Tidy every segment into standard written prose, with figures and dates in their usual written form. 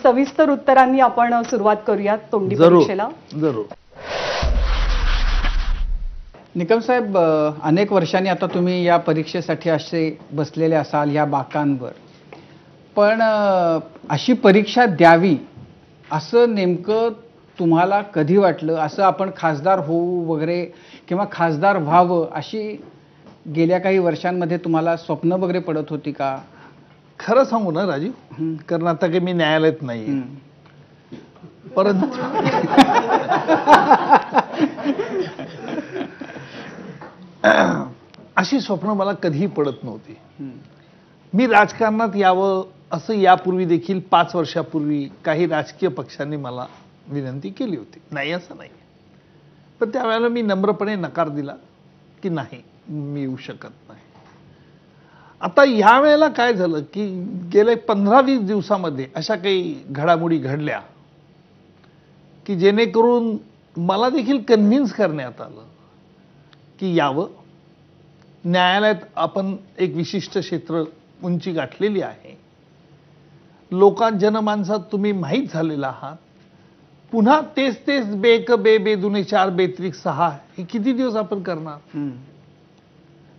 सविस्तर उत्तरांनी आपण सुरुवात करूयात तोंडी परीक्षेला. जरूर. निकम साहेब, अनेक वर्षांनी आता तुम्ही या परीक्षेसाठी असे बसलेले असाल या बाकांवर, पण अशी परीक्षा द्यावी असं नेमकं तुम्हाला कधी वाटलं? असं आपण खासदार होऊ वगैरे किंवा खासदार व्हावं अशी गेल्या काही वर्षांमध्ये तुम्हाला स्वप्न वगैरे पडत होती का? खरं सांगू ना राजीव, कारण आता काही मी न्यायालयात नाही, परंतु अशी स्वप्न मला कधीही पडत नव्हती. मी राजकारणात यावं असं यापूर्वी देखील 5 वर्षापूर्वी काही राजकीय पक्षांनी मला विनंती केली होती. नाही असं नाही, पण त्यावेळेला मी नम्रपणे नकार दिला की नाही, मी येऊ शकत नाही. आता या वेळेला काय झालं की गेले 15-20 दिवसामध्ये अशा काही घडामोडी घडल्या की जेणेकरून मला देखील कन्व्हिन्स करण्यात आलं की यावं. न्यायालयात आपण एक विशिष्ट क्षेत्र उंची गाठलेली आहे, लोकांत जनमानसात तुम्ही माहीत झालेला आहात. पुन्हा तेच तेच बेक बे बेदुने 4 बेत्रिक 6 हे किती दिवस आपण करणार?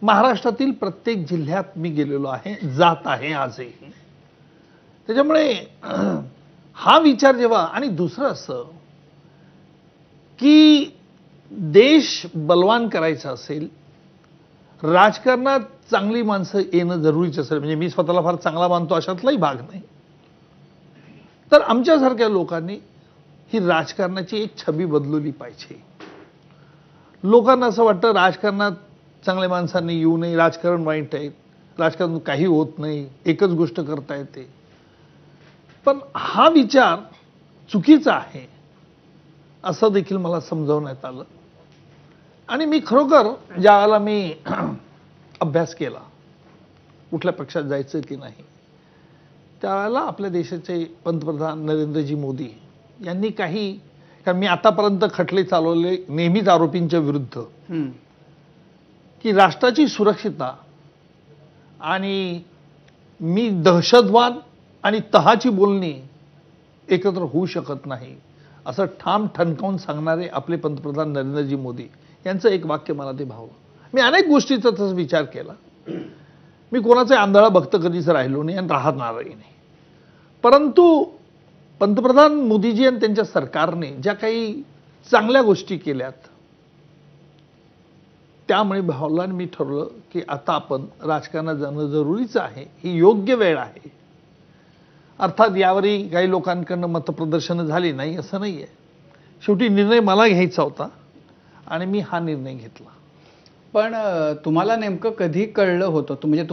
महाराष्ट्रातील प्रत्येक जिल्ह्यात मी गेलेलो आहे, जात आहे आजही. त्याच्यामुळे हा विचार जेव्हा, आणि दुसरं असं की देश बलवान करायचा असेल, राजकारणात चांगली माणसं येणं जरुरीचं असेल, म्हणजे मी स्वतःला फार चांगला मानतो अशातलाही भाग नाही, तर आमच्यासारख्या लोकांनी ही राजकारणाची एक छबी बदलवली पाहिजे. लोकांना असं वाटतं राजकारणात चांगल्या माणसांनी येऊ नये, राजकारण वाईट आहे, राजकारण काही होत नाही, एकच गोष्ट करता येते. पण हा विचार चुकीचा आहे असं देखील मला समजावण्यात आलं. आणि मी खरोखर ज्या वेळेला मी अभ्यास केला कुठल्या पक्षात जायचं की नाही, त्यावेळेला आपल्या देशाचे पंतप्रधान नरेंद्रजी मोदी यांनी काही, कारण मी आतापर्यंत खटले चालवले नेहमीच आरोपींच्या विरुद्ध, की राष्ट्राची सुरक्षितता आणि मी दहशतवाद आणि तहाची बोलणी एकत्र होऊ शकत नाही असं ठाम ठणकावून सांगणारे आपले पंतप्रधान नरेंद्रजी मोदी यांचं एक वाक्य मला ते भावलं. मी अनेक गोष्टीचा तसा विचार केला. मी कोणाचे आंधळा भक्त कधीच राहिलो नाही आणि राहणारही नाही, परंतु पंतप्रधान मोदीजी आणि त्यांच्या सरकारने ज्या काही चांगल्या गोष्टी केल्यात त्यामुळे भावलं आणि मी ठरवलं की आता आपण राजकारणात जाणं जरुरीचं आहे, ही योग्य वेळ आहे. अर्थात यावरही काही लोकांकडनं मतप्रदर्शनं झाली नाही असं नाही आहे, शेवटी निर्णय मला घ्यायचा होता आणि मी हा निर्णय घेतला. पण तुम्हाला नेमकं कधी कळलं होतं, म्हणजे